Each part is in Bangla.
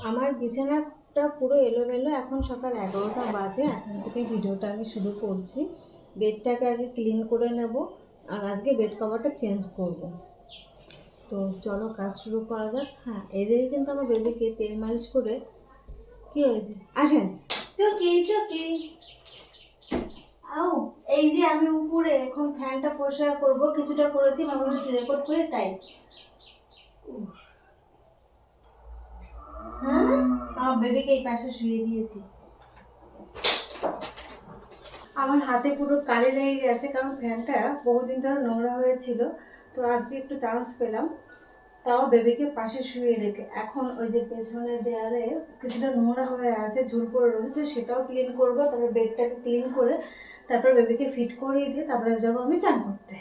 আমার বিছানাটা পুরো এলোমেলো। এখন সকাল 11টা বাজে। এখন থেকে ভিডিওটা আমি শুরু করছি। বেডটাকে আগে ক্লিন করে নেব, আর আজকে বেড কভারটা চেঞ্জ করব। তো চলো কাজ শুরু করা যাক। হ্যাঁ, এদিকে কিন্তু আমার বেবিকে তেল মালিশ করে কি হয়েছে, আসেন চকি চকি আও। এই যে আমি উপরে এখন ফ্যানটা পরিষ্কার করব, কিছুটা করেছি, ভাবলাম একটু রেকর্ড করে তাই। হ্যাঁ, আমার বেবিকে এই পাশে শুয়ে দিয়েছি। আমার হাতে পুরো কালি লেগে গেছে, কারণ ফ্যানটা বহুদিন ধরে নোংরা হয়েছিল। তো আজকে একটু চান্স পেলাম, তাও বেবিকে পাশে শুয়ে রেখে। এখন ওই যে পেছনের দেয়ালে কিছুটা নোংরা হয়ে আছে, ঝুল পড়ে রয়েছে, তো সেটাও ক্লিন করবো। তারপরে বেডটাকে ক্লিন করে তারপর বেবিকে ফিট করিয়ে দিয়ে তারপরে যাবো আমি চান করতে।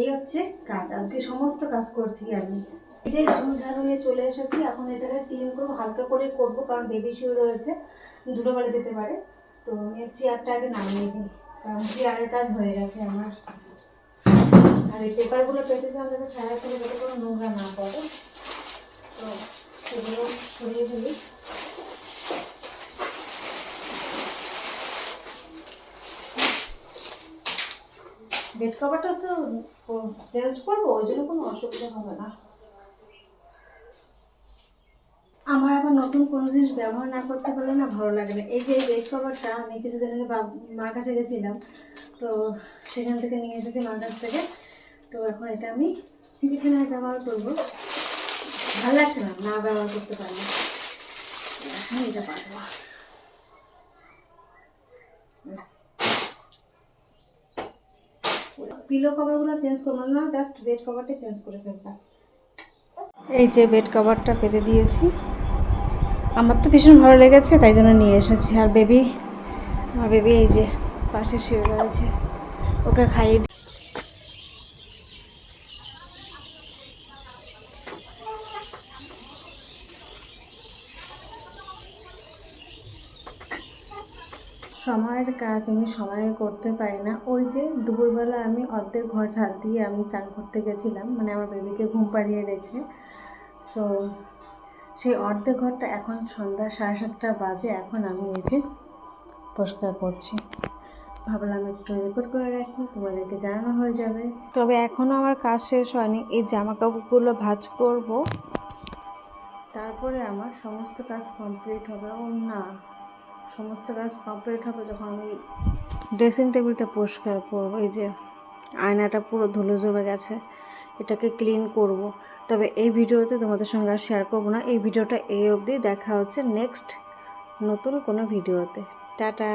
এই হচ্ছে কাজ, আজকে সমস্ত কাজ করছি আমি। এটাই ঝুল ঝাড়ু নিয়ে চলে এসেছি। এখন এটাকে ক্লিন করবো, হালকা করে করবো, কারণ বেবি শুয়ে রয়েছে, দুটো বেলা যেতে পারে। তো চেয়ারটা আগে নামিয়ে দিই, কারণ চেয়ারের কাজ হয়ে গেছে আমার। আর এই পেপারগুলো পেতেছিলাম যাতে ফেলা ফেলে যাতে কোনো নোংরা না পড়ে, তো সেগুলো সরিয়ে ফেলি। বেড কভারটা তো চেঞ্জ করবো, ওই জন্য কোনো অসুবিধা হবে না। আমার আবার নতুন কোনো জিনিস ব্যবহার না করতে পারলে না ভালো লাগে না। এই যে এই বেড কভারটা আমি কিছুদিন আগে মার কাছে গেছিলাম, তো সেখান থেকে নিয়ে এসেছি মার কাছ থেকে। তো এখন এটা আমি বিছানায় ব্যবহার করবো। ভালো লাগছে না না ব্যবহার করতে পারলে, এখন এটা পারবো। পিলো কভারগুলো চেঞ্জ করবো না, জাস্ট বেড কভারটা চেঞ্জ করে ফেলতাম। এই যে বেড কভারটা পেতে দিয়েছি, আমার তো ভীষণ ভালো লেগেছে, তাই জন্য নিয়ে এসেছি। আর আমার বেবি এই যে পাশে শুয়ে রয়েছে, ওকে খাইয়ে সময়ের কাজ আমি সময়ে করতে পারি না। ওই যে দুপুরবেলা আমি অর্ধেক ঘর ঝাড় দিয়ে আমি চান করতে গেছিলাম, মানে আমার বেবিকে ঘুম পাড়িয়ে রেখে। সো সেই অর্ধেক ঘরটা এখন সন্ধ্যা 7:30 বাজে, এখন আমি এই যে পরিষ্কার করছি। ভাবলাম একটু রেকর্ড করে রাখি, তোমাদেরকে জানানো হয়ে যাবে। তবে এখনও আমার কাজ শেষ হয়নি। এই জামা কাপড়গুলো ভাঁজ করব, তারপরে আমার সমস্ত কাজ কমপ্লিট হবে। ও না, সমস্ত কাজ কমপ্লিট হবে যখন আমি ড্রেসিং টেবিলটা পরিষ্কার করবো। এই যে আয়নাটা পুরো ধুলো জমে গেছে, এটাকে ক্লিন করব। তবে এই ভিডিওতে তোমাদের সঙ্গে আর শেয়ার করবো না। এই ভিডিওটা এই অবধি, দেখা হচ্ছে নেক্সট নতুন কোনো ভিডিওতে। টাটা।